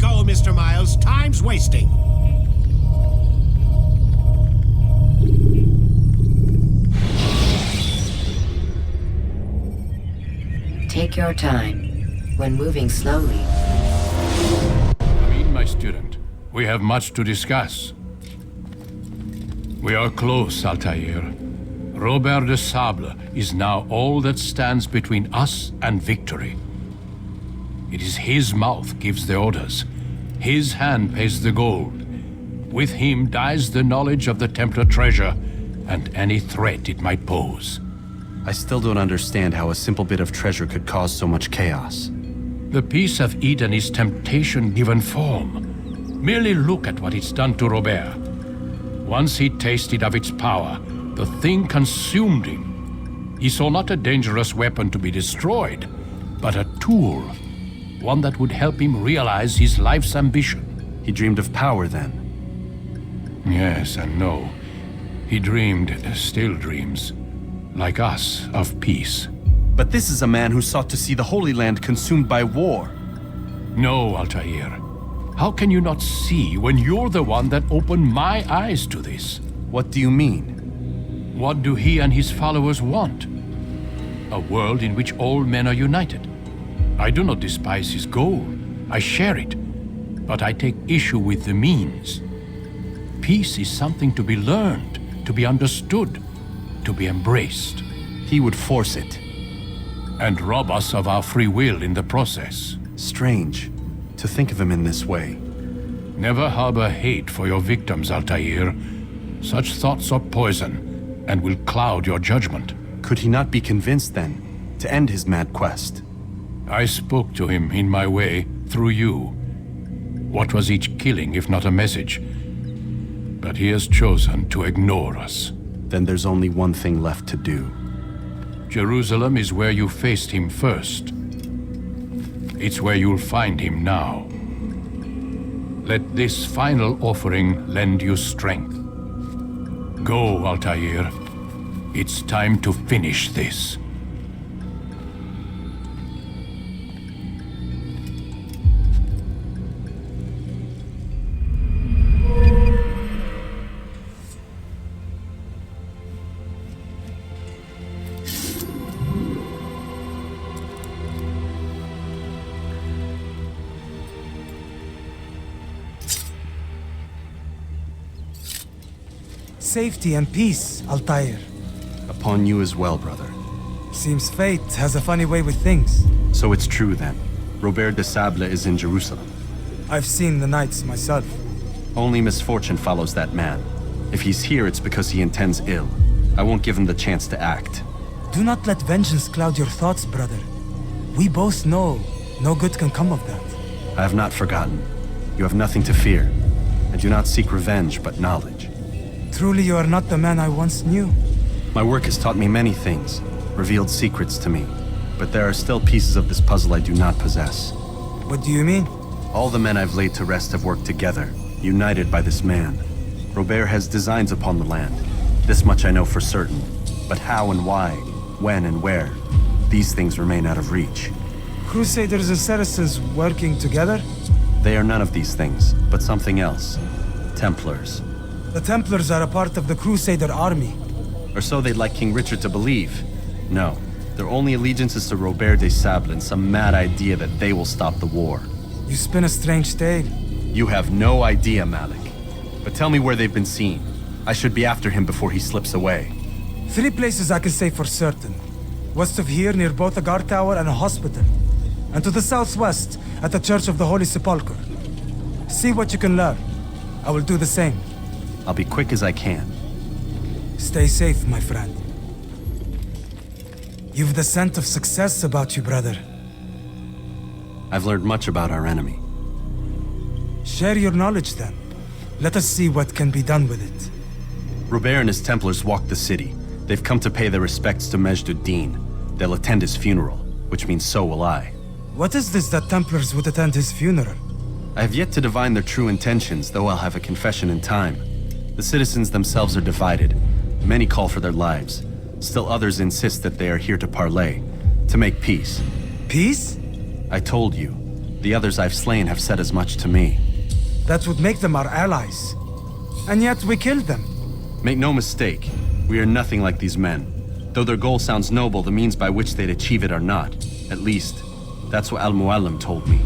go, Mr. Miles. Time's wasting. Take your time. When moving slowly. Amin, my student, we have much to discuss. We are close, Altair. Robert de Sable is now all that stands between us and victory. It is his mouth gives the orders. His hand pays the gold. With him dies the knowledge of the Templar treasure and any threat it might pose. I still don't understand how a simple bit of treasure could cause so much chaos. The Piece of Eden is temptation given form. Merely look at what it's done to Robert. Once he tasted of its power, the thing consumed him. He saw not a dangerous weapon to be destroyed, but a tool. One that would help him realize his life's ambition. He dreamed of power then? Yes and no. He dreamed, still dreams, like us, of peace. But this is a man who sought to see the Holy Land consumed by war. No, Altair. How can you not see when you're the one that opened my eyes to this? What do you mean? What do he and his followers want? A world in which all men are united. I do not despise his goal. I share it. But I take issue with the means. Peace is something to be learned, to be understood, to be embraced. He would force it. And rob us of our free will in the process. Strange to think of him in this way. Never harbor hate for your victims, Altair. Such thoughts are poison and will cloud your judgment. Could he not be convinced then to end his mad quest? I spoke to him in my way, through you. What was each killing if not a message? But he has chosen to ignore us. Then there's only one thing left to do. Jerusalem is where you faced him first. It's where you'll find him now. Let this final offering lend you strength. Go, Altair. It's time to finish this. Safety and peace, Altair. Upon you as well, brother. Seems fate has a funny way with things. So it's true then. Robert de Sable is in Jerusalem. I've seen the Knights myself. Only misfortune follows that man. If he's here, it's because he intends ill. I won't give him the chance to act. Do not let vengeance cloud your thoughts, brother. We both know no good can come of that. I have not forgotten. You have nothing to fear. I do not seek revenge, but knowledge. Truly you are not the man I once knew. My work has taught me many things, revealed secrets to me. But there are still pieces of this puzzle I do not possess. What do you mean? All the men I've laid to rest have worked together, united by this man. Robert has designs upon the land. This much I know for certain. But how and why, when and where, these things remain out of reach. Crusaders and Saracens working together? They are none of these things, but something else. Templars. The Templars are a part of the Crusader army. Or so they'd like King Richard to believe. No, their only allegiance is to Robert de Sable and some mad idea that they will stop the war. You spin a strange tale. You have no idea, Malik. But tell me where they've been seen. I should be after him before he slips away. 3 places I can say for certain. West of here, near both a guard tower and a hospital. And to the southwest, at the Church of the Holy Sepulchre. See what you can learn. I will do the same. I'll be quick as I can. Stay safe, my friend. You've the scent of success about you, brother. I've learned much about our enemy. Share your knowledge, then. Let us see what can be done with it. Robert and his Templars walked the city. They've come to pay their respects to Majd ad-Din. They'll attend his funeral, which means so will I. What is this that Templars would attend his funeral? I have yet to divine their true intentions, though I'll have a confession in time. The citizens themselves are divided. Many call for their lives. Still others insist that they are here to parley, to make peace. Peace? I told you, The others I've slain have said as much to me. That would make them our allies. And yet we killed them. Make no mistake, we are nothing like these men. Though their goal sounds noble, the means by which they'd achieve it are not. At least, that's what Al-Mualim told me.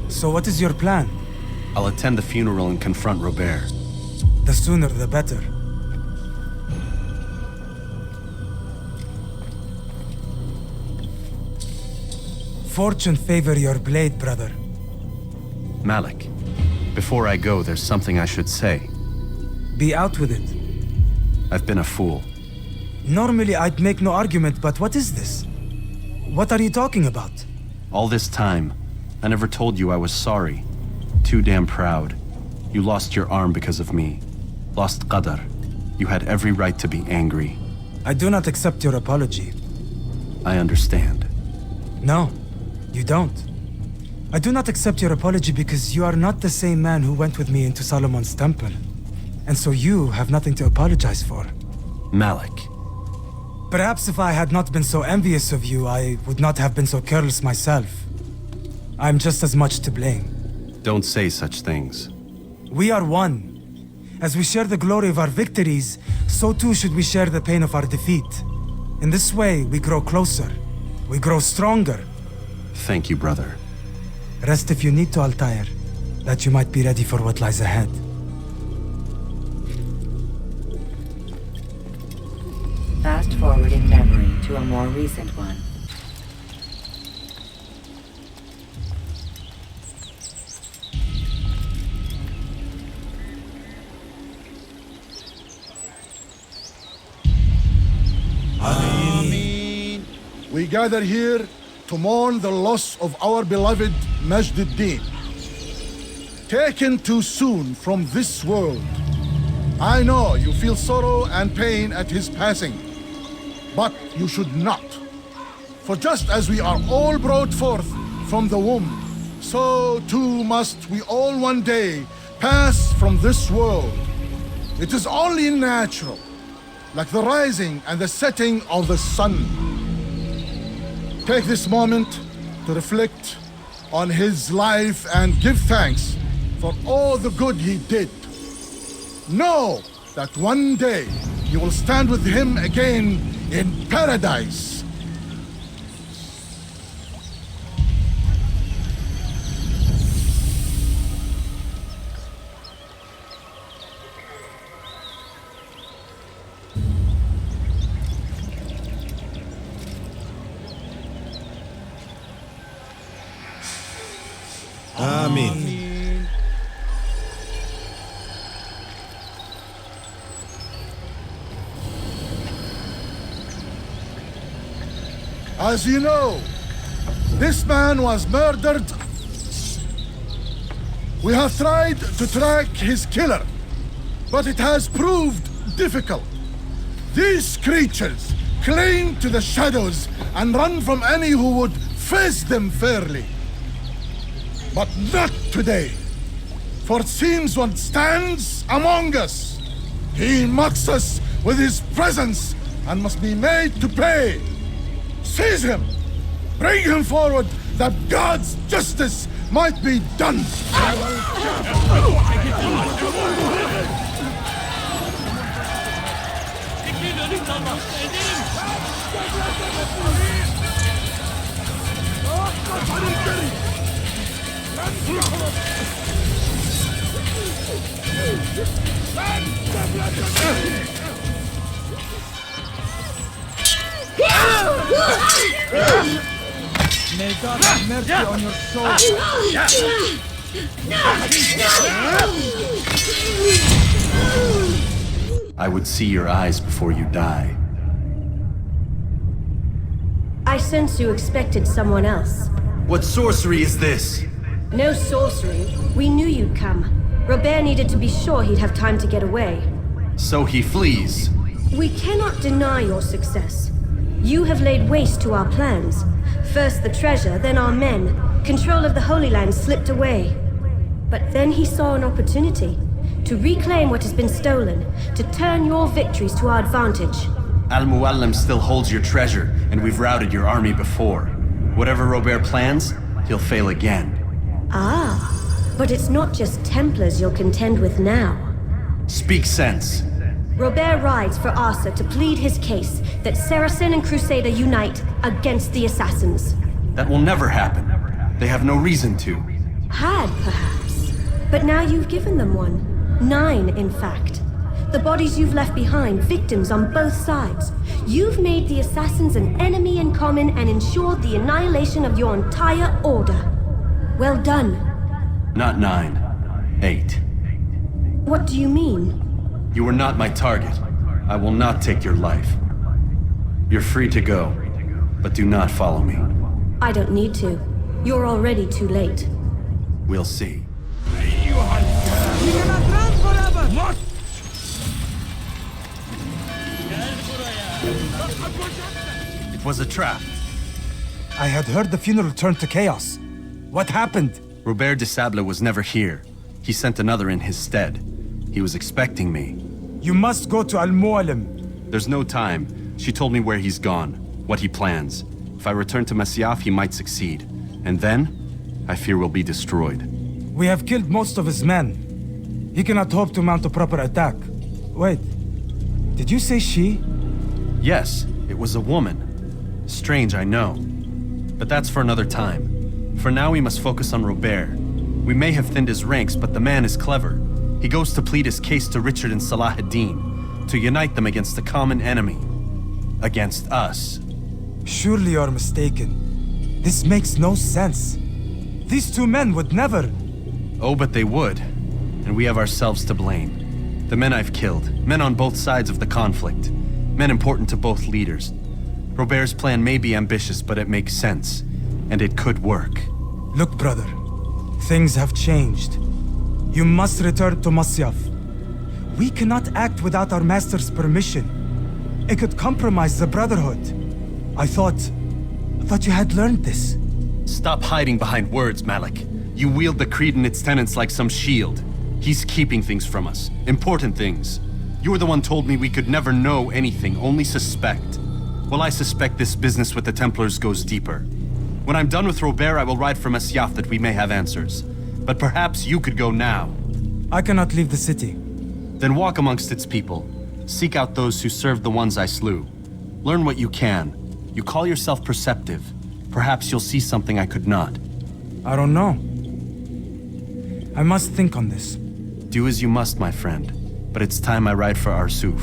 So what is your plan? I'll attend the funeral and confront Robert. The sooner the better. Fortune favor your blade, brother. Malik, before I go, there's something I should say. Be out with it. I've been a fool. Normally I'd make no argument, but what is this? What are you talking about? All this time, I never told you I was sorry. Too damn proud. You lost your arm because of me. Lost Qadar. You had every right to be angry. I do not accept your apology. I understand. No, you don't. I do not accept your apology because you are not the same man who went with me into Solomon's temple. And so you have nothing to apologize for. Malik. Perhaps if I had not been so envious of you, I would not have been so careless myself. I'm just as much to blame. Don't say such things. We are one. As we share the glory of our victories, so too should we share the pain of our defeat. In this way, we grow closer. We grow stronger. Thank you, brother. Rest if you need to, Altair, that you might be ready for what lies ahead. Fast forward in memory to a more recent one. We gather here to mourn the loss of our beloved Majd ad-Din. Taken too soon from this world. I know you feel sorrow and pain at his passing, but you should not. For just as we are all brought forth from the womb, so too must we all one day pass from this world. It is only natural, like the rising and the setting of the sun. Take this moment to reflect on his life and give thanks for all the good he did. Know that one day you will stand with him again in paradise. Amen. As you know, this man was murdered. We have tried to track his killer, but it has proved difficult. These creatures cling to the shadows and run from any who would face them fairly. But not today, for it seems one stands among us. He mocks us with his presence and must be made to pay. Seize him! Bring him forward that God's justice might be done! May God have mercy on your soul. I would see your eyes before you die. I sense you expected someone else. What sorcery is this? No sorcery. We knew you'd come. Robert needed to be sure he'd have time to get away. So he flees. We cannot deny your success. You have laid waste to our plans. First the treasure, then our men. Control of the Holy Land slipped away. But then he saw an opportunity to reclaim what has been stolen, to turn your victories to our advantage. Al-Mualim still holds your treasure, and we've routed your army before. Whatever Robert plans, he'll fail again. Ah, but it's not just Templars you'll contend with now. Speak sense. Robert rides for Asa to plead his case that Saracen and Crusader unite against the Assassins. That will never happen. They have no reason to. Had, perhaps. But now you've given them one. 9, in fact. The bodies you've left behind, victims on both sides. You've made the Assassins an enemy in common and ensured the annihilation of your entire order. Well done. Not 9. 8. What do you mean? You are not my target. I will not take your life. You're free to go, but do not follow me. I don't need to. You're already too late. We'll see. It was a trap. I had heard the funeral turned to chaos. What happened? Robert de Sable was never here. He sent another in his stead. He was expecting me. You must go to Al-Mualim. There's no time. She told me where he's gone, what he plans. If I return to Masyaf, he might succeed. And then, I fear we'll be destroyed. We have killed most of his men. He cannot hope to mount a proper attack. Wait, did you say she? Yes, it was a woman. Strange, I know. But that's for another time. For now, we must focus on Robert. We may have thinned his ranks, but the man is clever. He goes to plead his case to Richard and Salah ad-Din, to unite them against the common enemy. Against us. Surely you're mistaken. This makes no sense. These two men would never... Oh, but they would. And we have ourselves to blame. The men I've killed, men on both sides of the conflict, men important to both leaders. Robert's plan may be ambitious, but it makes sense. And it could work. Look, brother. Things have changed. You must return to Masyaf. We cannot act without our master's permission. It could compromise the Brotherhood. I thought you had learned this. Stop hiding behind words, Malik. You wield the creed and its tenets like some shield. He's keeping things from us. Important things. You were the one told me we could never know anything, only suspect. Well, I suspect this business with the Templars goes deeper. When I'm done with Robert, I will ride for Masyaf that we may have answers. But perhaps you could go now. I cannot leave the city. Then walk amongst its people. Seek out those who served the ones I slew. Learn what you can. You call yourself perceptive. Perhaps you'll see something I could not. I don't know. I must think on this. Do as you must, my friend. But it's time I ride for Arsuf.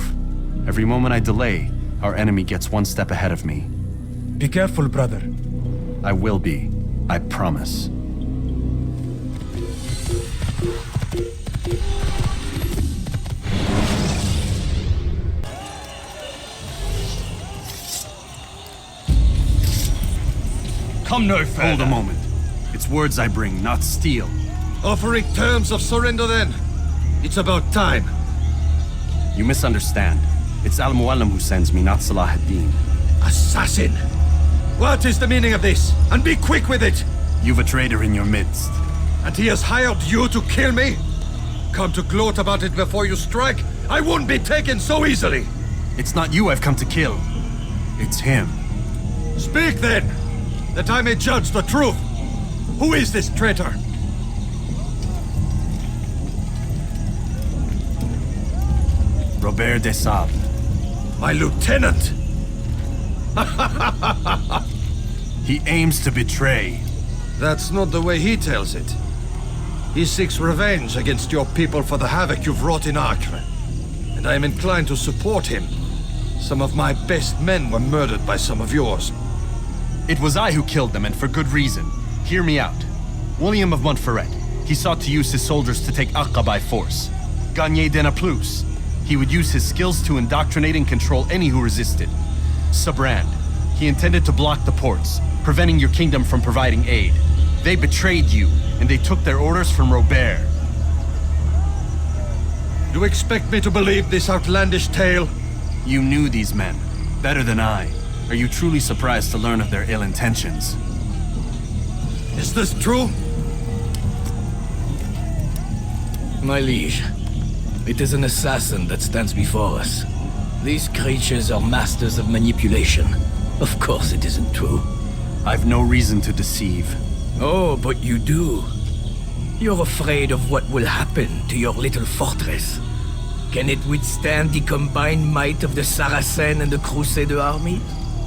Every moment I delay, our enemy gets one step ahead of me. Be careful, brother. I will be. I promise. Come no further. Hold a moment. It's words I bring, not steel. Offering terms of surrender then. It's about time. You misunderstand. It's Al-Mualim who sends me, not Salah ad-Din. Assassin! What is the meaning of this? And be quick with it! You've a traitor in your midst. And he has hired you to kill me? Come to gloat about it before you strike? I won't be taken so easily! It's not you I've come to kill. It's him. Speak then, that I may judge the truth. Who is this traitor? Robert de Sable. My lieutenant! He aims to betray. That's not the way he tells it. He seeks revenge against your people for the havoc you've wrought in Acre. And I am inclined to support him. Some of my best men were murdered by some of yours. It was I who killed them, and for good reason. Hear me out. William of Montferrat. He sought to use his soldiers to take Acre by force. Gagné de Naplouse. He would use his skills to indoctrinate and control any who resisted. Sabrand. He intended to block the ports, preventing your kingdom from providing aid. They betrayed you, and they took their orders from Robert. You expect me to believe this outlandish tale? You knew these men, better than I. Are you truly surprised to learn of their ill intentions? Is this true? My liege, it is an assassin that stands before us. These creatures are masters of manipulation. Of course it isn't true. I've no reason to deceive. Oh, but you do. You're afraid of what will happen to your little fortress. Can it withstand the combined might of the Saracen and the Crusader army?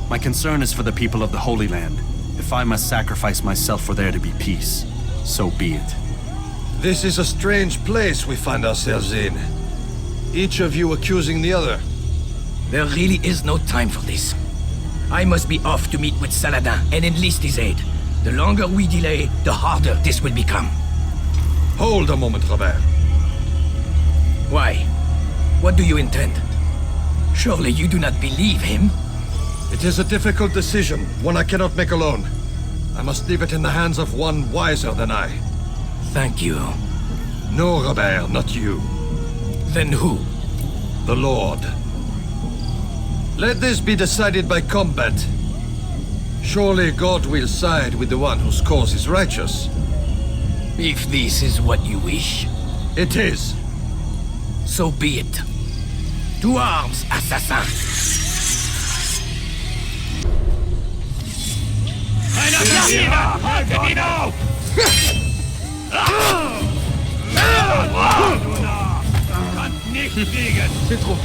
My concern is for the people of the Holy Land. If I must sacrifice myself for there to be peace, so be it. This is a strange place we find ourselves in. Each of you accusing the other. There really is no time for this. I must be off to meet with Saladin and enlist his aid. The longer we delay, the harder this will become. Hold a moment, Robert. Why? What do you intend? Surely you do not believe him? It is a difficult decision, one I cannot make alone. I must leave it in the hands of one wiser than I. Thank you. No, Robert, not you. Then who? The Lord. Let this be decided by combat. Surely God will side with the one whose cause is righteous. If this is what you wish, It is. so be it. To arms, assassin! C'est trop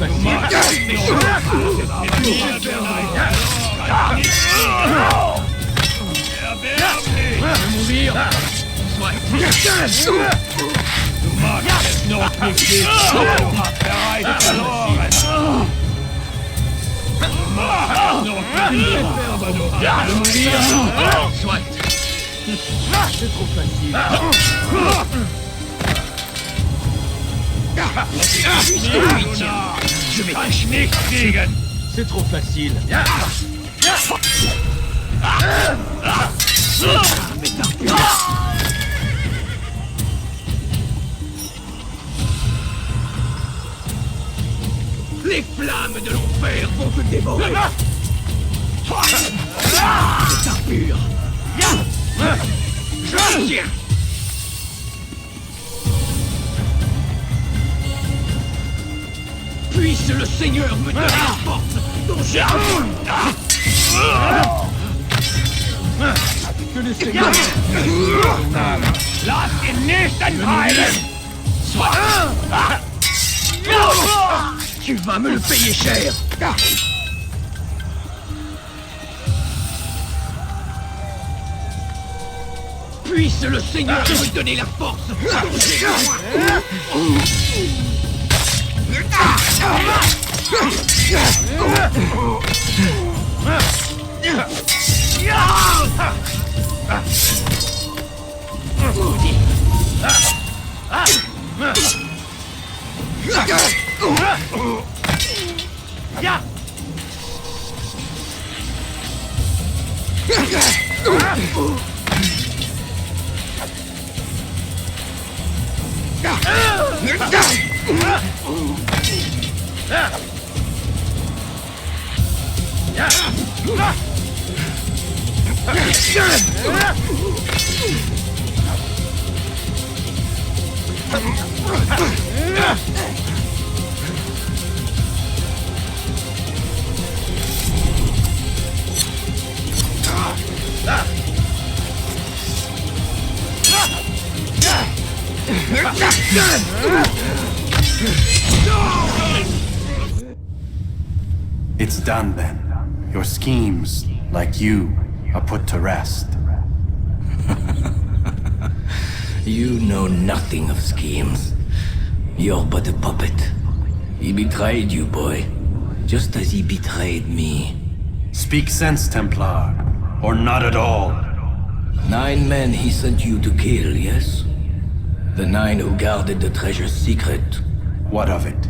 Je vais cacher. C'est trop facile. Les flammes de l'enfer vont te dévorer. C'est impur. Je tiens. Puisse le Seigneur me donner la force dont j'ai besoin. Que le Seigneur... Lass ihn nicht entheilen! Tu vas me le payer cher! Puisse le Seigneur me donner la force dont j'ai besoin! It's done then. Your schemes, like you, are put to rest. You know nothing of schemes. You're but a puppet. He betrayed you, boy. Just as he betrayed me. Speak sense, Templar. Or not at all. 9 men he sent you to kill, yes? The 9 who guarded the treasure's secret. What of it?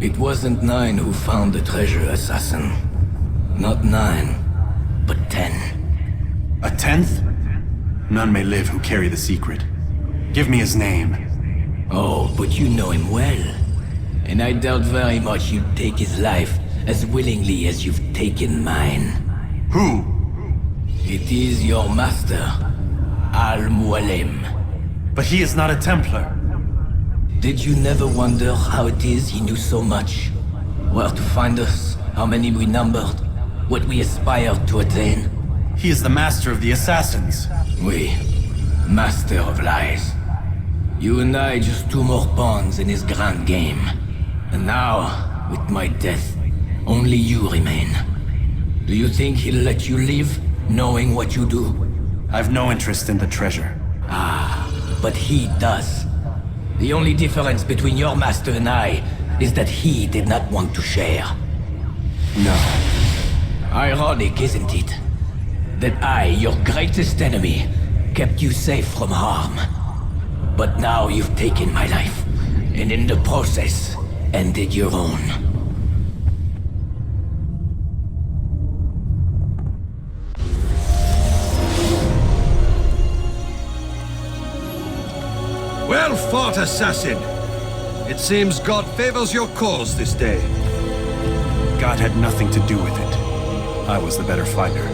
It wasn't 9 who found the treasure, assassin. Not 9, but 10. A 10th? None may live who carry the secret. Give me his name. Oh, but you know him well. And I doubt very much you'd take his life as willingly as you've taken mine. Who? It is your master, Al-Mualim. But he is not a Templar. Did you never wonder how it is he knew so much? Where to find us, how many we numbered, what we aspired to attain? He is the master of the assassins. We, master of lies. You and I just two more pawns in his grand game. And now, with my death, only you remain. Do you think he'll let you live, knowing what you do? I've no interest in the treasure. But he does. The only difference between your master and I is that he did not want to share. No. Ironic, isn't it? That I, your greatest enemy, kept you safe from harm. But now you've taken my life, and in the process, ended your own. Well fought, assassin! It seems God favors your cause this day. God had nothing to do with it. I was the better fighter.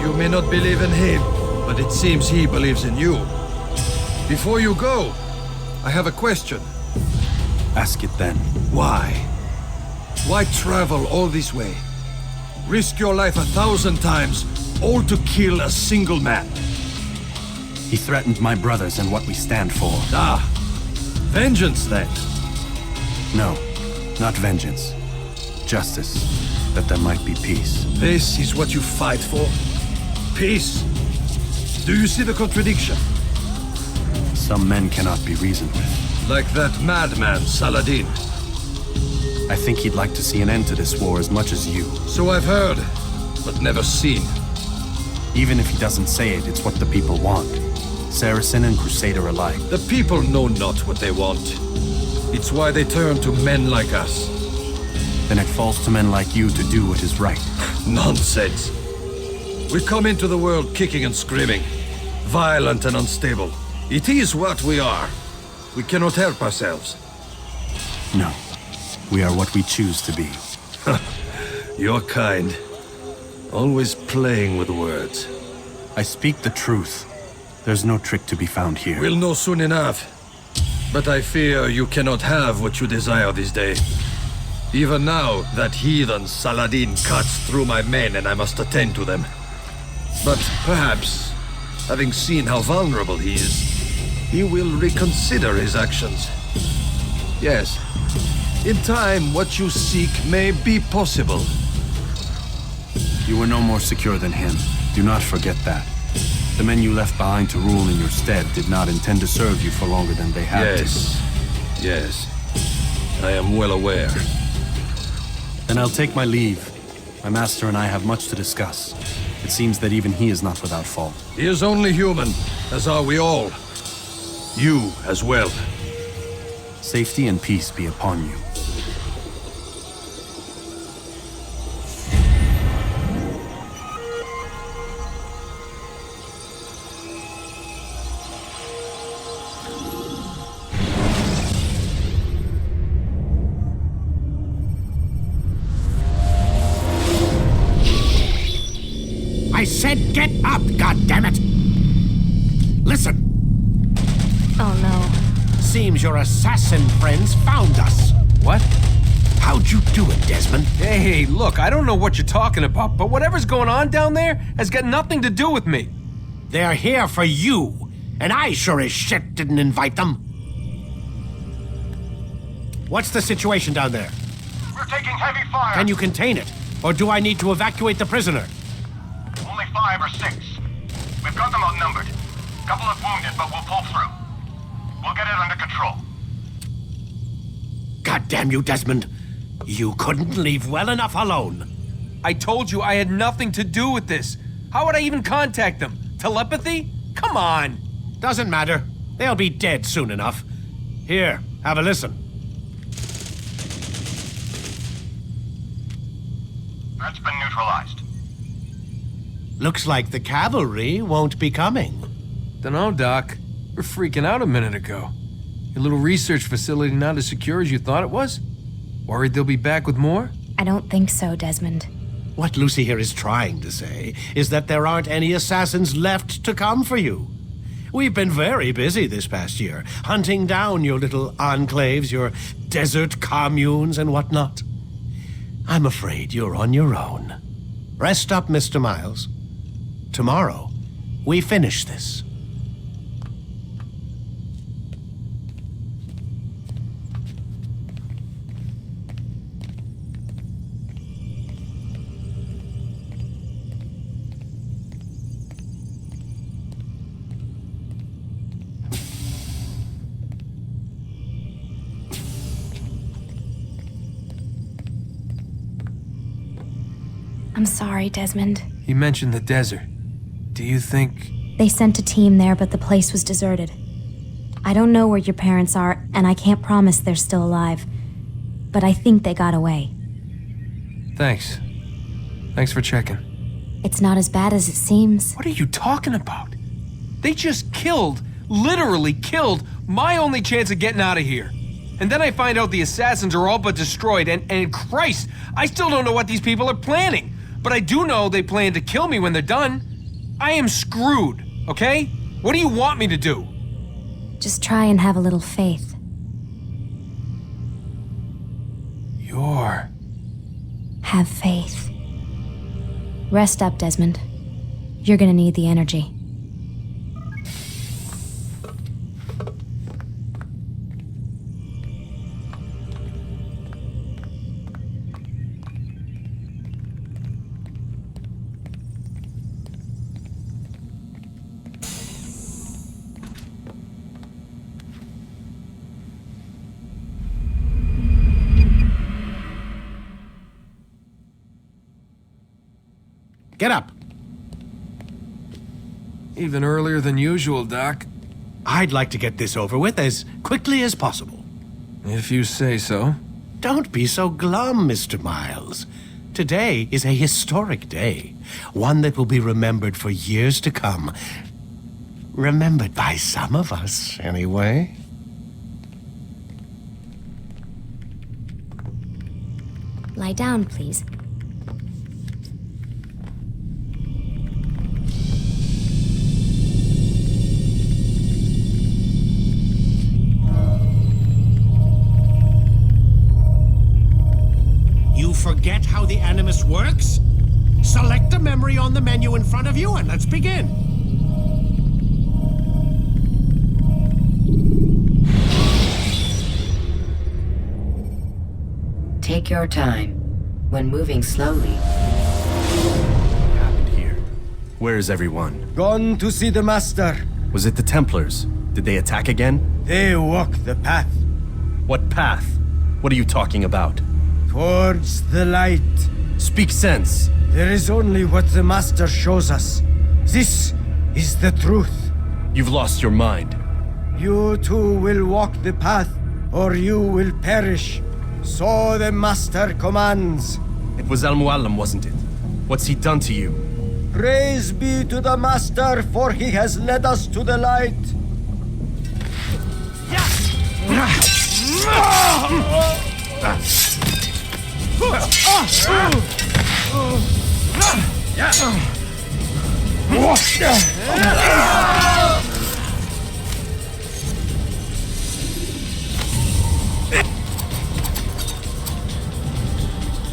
You may not believe in him, but it seems he believes in you. Before you go, I have a question. Ask it then. Why? Why travel all this way? Risk your life 1,000 times, all to kill a single man. He threatened my brothers and what we stand for. Vengeance then. No, not vengeance. Justice, that there might be peace. This is what you fight for? Peace? Do you see the contradiction? Some men cannot be reasoned with. Like that madman, Saladin. I think he'd like to see an end to this war as much as you. So I've heard, but never seen. Even if he doesn't say it, it's what the people want. Saracen and Crusader alike. The people know not what they want. It's why they turn to men like us. Then it falls to men like you to do what is right. Nonsense. We come into the world kicking and screaming, violent and unstable. It is what we are. We cannot help ourselves. No. We are what we choose to be. Your kind. Always playing with words. I speak the truth. There's no trick to be found here. We'll know soon enough. But I fear you cannot have what you desire this day. Even now, that heathen Saladin cuts through my men and I must attend to them. But perhaps, having seen how vulnerable he is, he will reconsider his actions. Yes, in time, what you seek may be possible. You were no more secure than him. Do not forget that. The men you left behind to rule in your stead did not intend to serve you for longer than they had to. Yes. I am well aware. Then I'll take my leave. My master and I have much to discuss. It seems that even he is not without fault. He is only human, as are we all. You as well. Safety and peace be upon you. I said get up, goddammit! Listen, Oh no. seems your assassin friends found us. What? How'd you do it, Desmond? Hey, look, I don't know what you're talking about, but whatever's going on down there has got nothing to do with me. They're here for you, and I sure as shit didn't invite them. What's the situation down there? We're taking heavy fire. Can you contain it? Or do I need to evacuate the prisoner? Only 5 or 6. We've got them outnumbered. Couple of wounded, but we'll pull through. We'll get it under control. God damn you, Desmond. You couldn't leave well enough alone. I told you I had nothing to do with this. How would I even contact them? Telepathy? Come on. Doesn't matter. They'll be dead soon enough. Here, have a listen. That's been neutralized. Looks like the cavalry won't be coming. Dunno, Doc. We're freaking out a minute ago. Your little research facility not as secure as you thought it was? Worried they'll be back with more? I don't think so, Desmond. What Lucy here is trying to say is that there aren't any assassins left to come for you. We've been very busy this past year, hunting down your little enclaves, your desert communes and whatnot. I'm afraid you're on your own. Rest up, Mr. Miles. Tomorrow, we finish this. I'm sorry, Desmond. You mentioned the desert. Do you think... They sent a team there, but the place was deserted. I don't know where your parents are, and I can't promise they're still alive. But I think they got away. Thanks. Thanks for checking. It's not as bad as it seems. What are you talking about? They just killed, literally killed, my only chance of getting out of here. And then I find out the assassins are all but destroyed, and Christ, I still don't know what these people are planning. But I do know they plan to kill me when they're done. I am screwed, okay? What do you want me to do? Just try and have a little faith. Have faith. Rest up, Desmond. You're gonna need the energy. Get up. Even earlier than usual, Doc. I'd like to get this over with as quickly as possible. If you say so. Don't be so glum, Mr. Miles. Today is a historic day. One that will be remembered for years to come. Remembered by some of us, anyway. Lie down, please. You forget how the Animus works? Select a memory on the menu in front of you and let's begin. Take your time. When moving slowly, What happened here? Where is everyone? Gone to see the Master. Was it the Templars? Did they attack again? They walk the path. What path? What are you talking about? Towards the light. Speak sense. There is only what the Master shows us. This is the truth. You've lost your mind. You too will walk the path, or you will perish. So the Master commands. It was Al-Mualim, wasn't it? What's he done to you? Praise be to the Master, for he has led us to the light.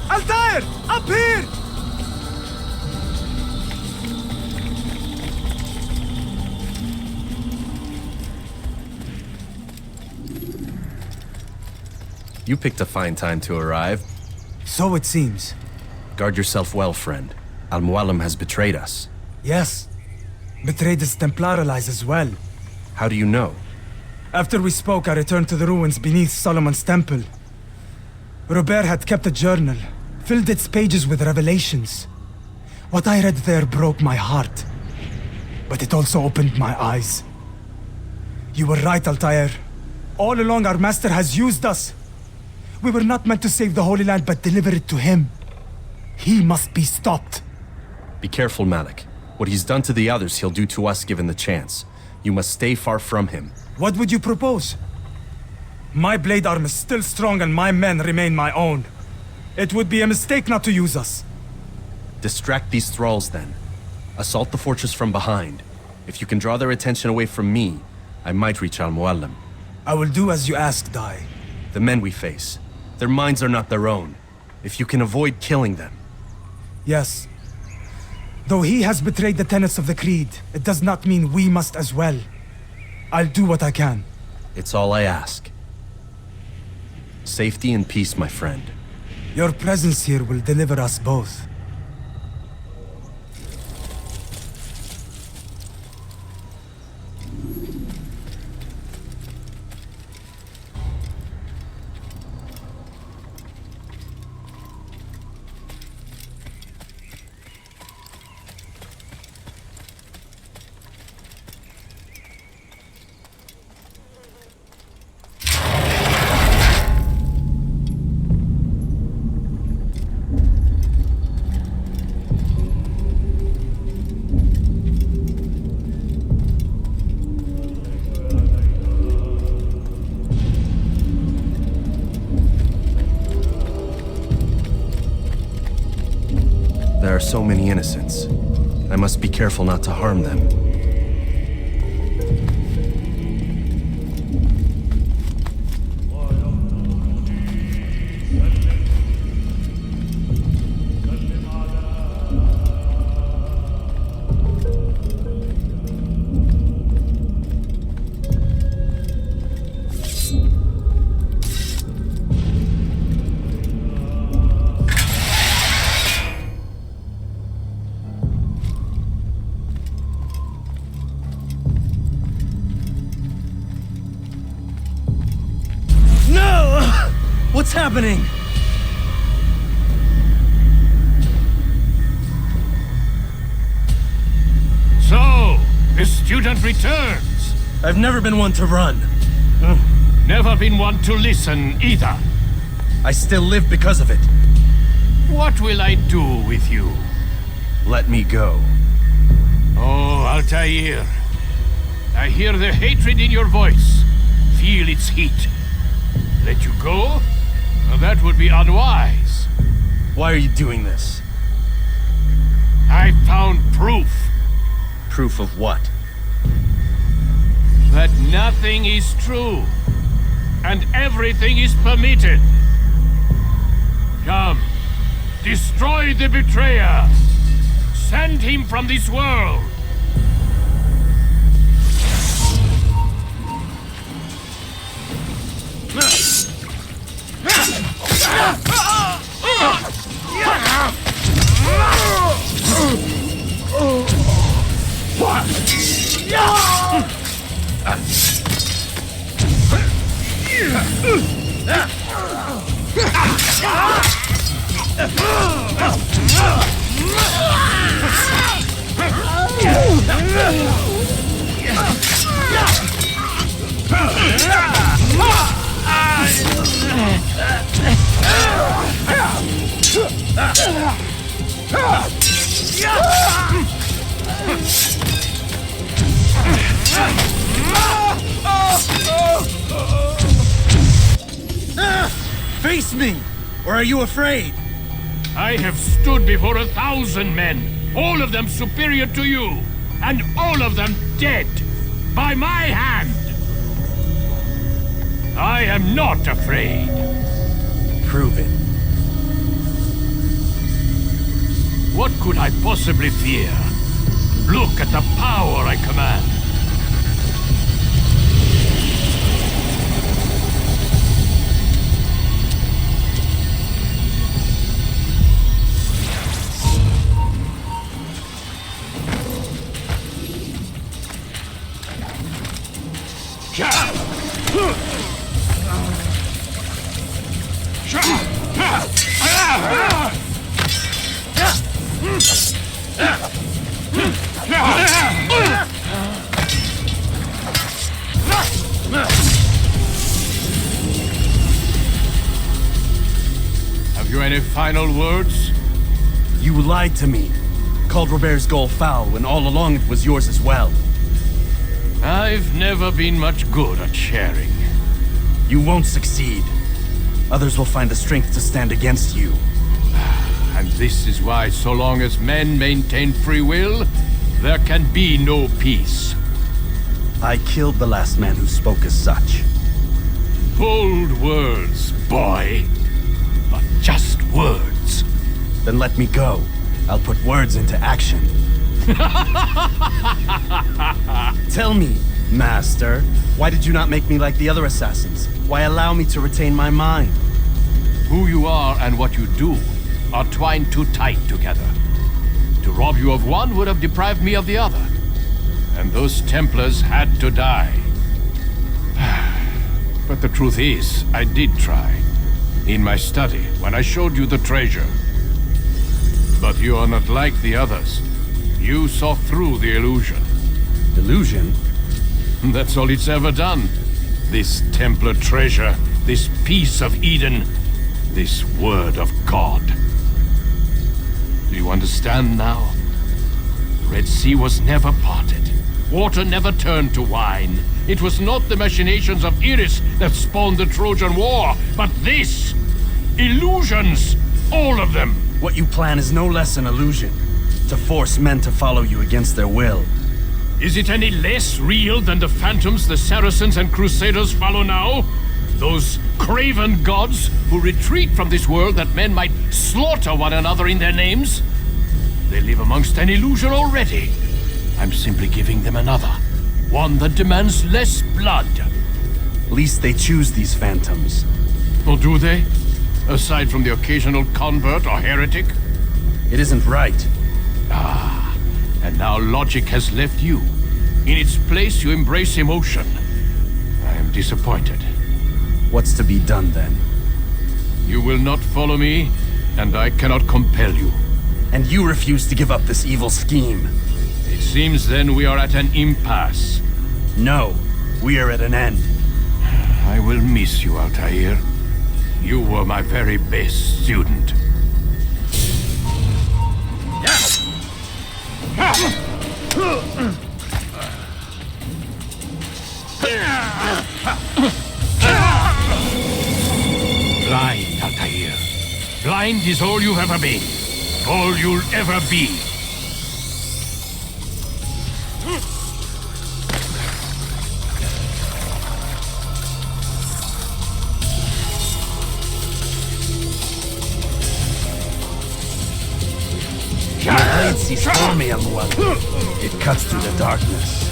Altair! Up here! You picked a fine time to arrive. So it seems. Guard yourself well, friend. Al-Mualim has betrayed us. Yes. Betrayed his Templar allies as well. How do you know? After we spoke, I returned to the ruins beneath Solomon's temple. Robert had kept a journal, filled its pages with revelations. What I read there broke my heart. But it also opened my eyes. You were right, Altair. All along, our master has used us. We were not meant to save the Holy Land, but deliver it to him. He must be stopped. Be careful, Malik. What he's done to the others, he'll do to us given the chance. You must stay far from him. What would you propose? My blade arm is still strong and my men remain my own. It would be a mistake not to use us. Distract these thralls, then. Assault the fortress from behind. If you can draw their attention away from me, I might reach Al-Mualim. I will do as you ask, Dai. The men we face, their minds are not their own. If you can avoid killing them. Yes. Though he has betrayed the tenets of the Creed, it does not mean we must as well. I'll do what I can. It's all I ask. Safety and peace, my friend. Your presence here will deliver us both. There are so many innocents. I must be careful not to harm them. What's happening? So, the student returns. I've never been one to run. Never been one to listen either. I still live because of it. What will I do with you? Let me go. Oh, Altair. I hear the hatred in your voice. Feel its heat. Let you go? Well, that would be unwise. Why are you doing this? I found proof. Proof of what? That nothing is true. And everything is permitted. Come. Destroy the betrayer. Send him from this world. Face me! Or are you afraid? I have stood before 1,000 men, all of them superior to you, and all of them dead, by my hand. I am not afraid. Prove it. What could I possibly fear? Look at the power I command. Have you any final words? You lied to me. Called Robert's goal foul when all along it was yours as well. I've never been much good at sharing. You won't succeed. Others will find the strength to stand against you. And this is why, so long as men maintain free will, there can be no peace. I killed the last man who spoke as such. Bold words, boy. But just words. Then let me go. I'll put words into action. Tell me, Master, why did you not make me like the other assassins? Why allow me to retain my mind? Who you are and what you do are twined too tight together. To rob you of one would have deprived me of the other. And those Templars had to die. But the truth is, I did try. In my study, when I showed you the treasure. But you are not like the others. You saw through the illusion. Illusion? That's all it's ever done. This Templar treasure, this piece of Eden, this word of God. Do you understand now? The Red Sea was never parted. Water never turned to wine. It was not the machinations of Iris that spawned the Trojan War, but this! Illusions! All of them! What you plan is no less an illusion. To force men to follow you against their will. Is it any less real than the phantoms the Saracens and Crusaders follow now? Those craven gods who retreat from this world that men might slaughter one another in their names? They live amongst an illusion already. I'm simply giving them another. One that demands less blood. At least they choose these phantoms. Or do they? Aside from the occasional convert or heretic? It isn't right. Ah, and now logic has left you. In its place, you embrace emotion. I am disappointed. What's to be done then? You will not follow me, and I cannot compel you. And you refuse to give up this evil scheme. It seems then we are at an impasse. No, we are at an end. I will miss you, Altair. You were my very best student. Blind, Altair. Blind is all you've ever been. All you'll ever be. Your blade sees stormy, Amual. It cuts through the darkness.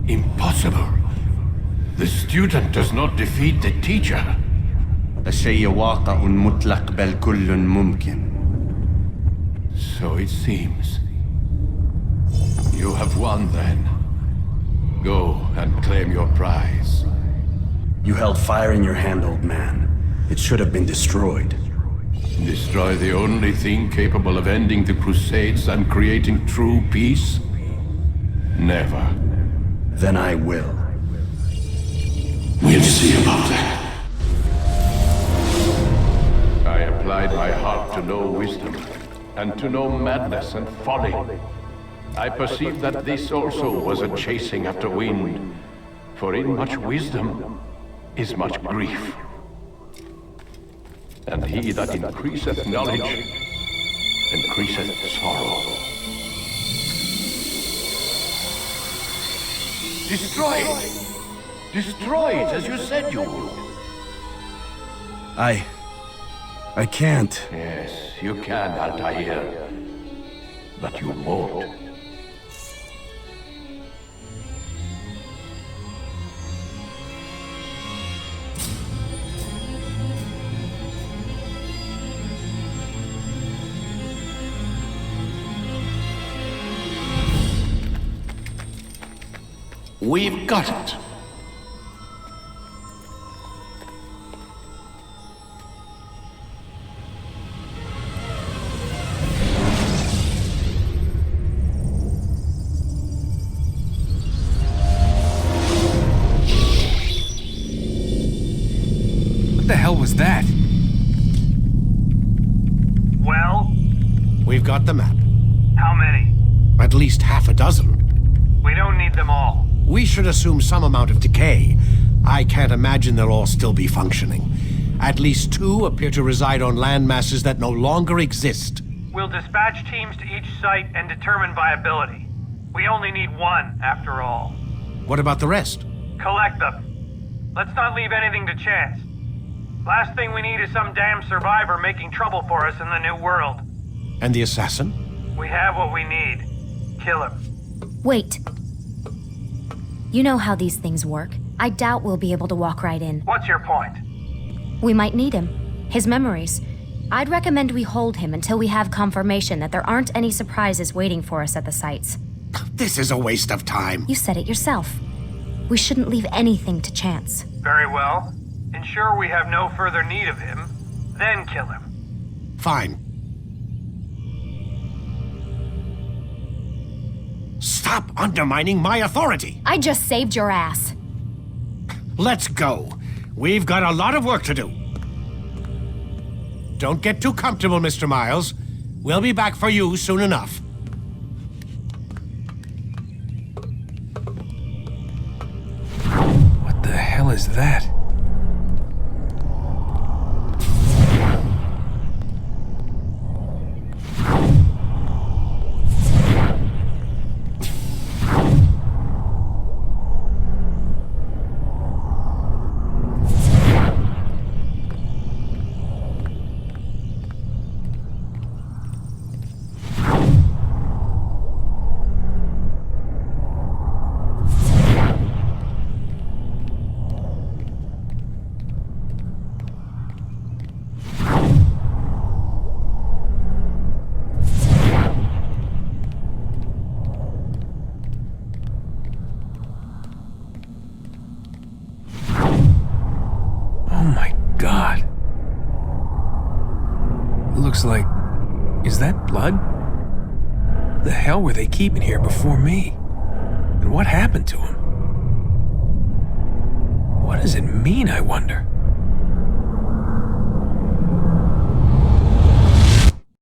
Impossible. The student does not defeat the teacher. الشيء واقع مطلق بل كل ممكن. So it seems. You have won then. Go and claim your prize. You held fire in your hand, old man. It should have been destroyed. Destroy the only thing capable of ending the Crusades and creating true peace? Never. Then I will. We'll see about that. I applied my heart to know wisdom, and to know madness and folly. I perceived that this also was a chasing after wind, for in much wisdom is much grief. And he that increaseth knowledge, increaseth sorrow. Destroy it! Destroy it as you said you would. I can't. Yes, you can, Altair. But you won't. We've got it. What the hell was that? Well? We've got the map. How many? At least half a dozen. We don't need them all. We should assume some amount of decay. I can't imagine they'll all still be functioning. At least 2 appear to reside on land masses that no longer exist. We'll dispatch teams to each site and determine viability. We only need 1, after all. What about the rest? Collect them. Let's not leave anything to chance. Last thing we need is some damn survivor making trouble for us in the new world. And the assassin? We have what we need. Kill him. Wait. You know how these things work. I doubt we'll be able to walk right in. What's your point? We might need him. His memories. I'd recommend we hold him until we have confirmation that there aren't any surprises waiting for us at the sites. This is a waste of time. You said it yourself. We shouldn't leave anything to chance. Very well. Ensure we have no further need of him, then kill him. Fine. Stop undermining my authority! I just saved your ass. Let's go. We've got a lot of work to do. Don't get too comfortable, Mr. Miles. We'll be back for you soon enough. What the hell is that? Oh my God. Looks like... Is that blood? The hell were they keeping here before me? And what happened to him? What does it mean, I wonder?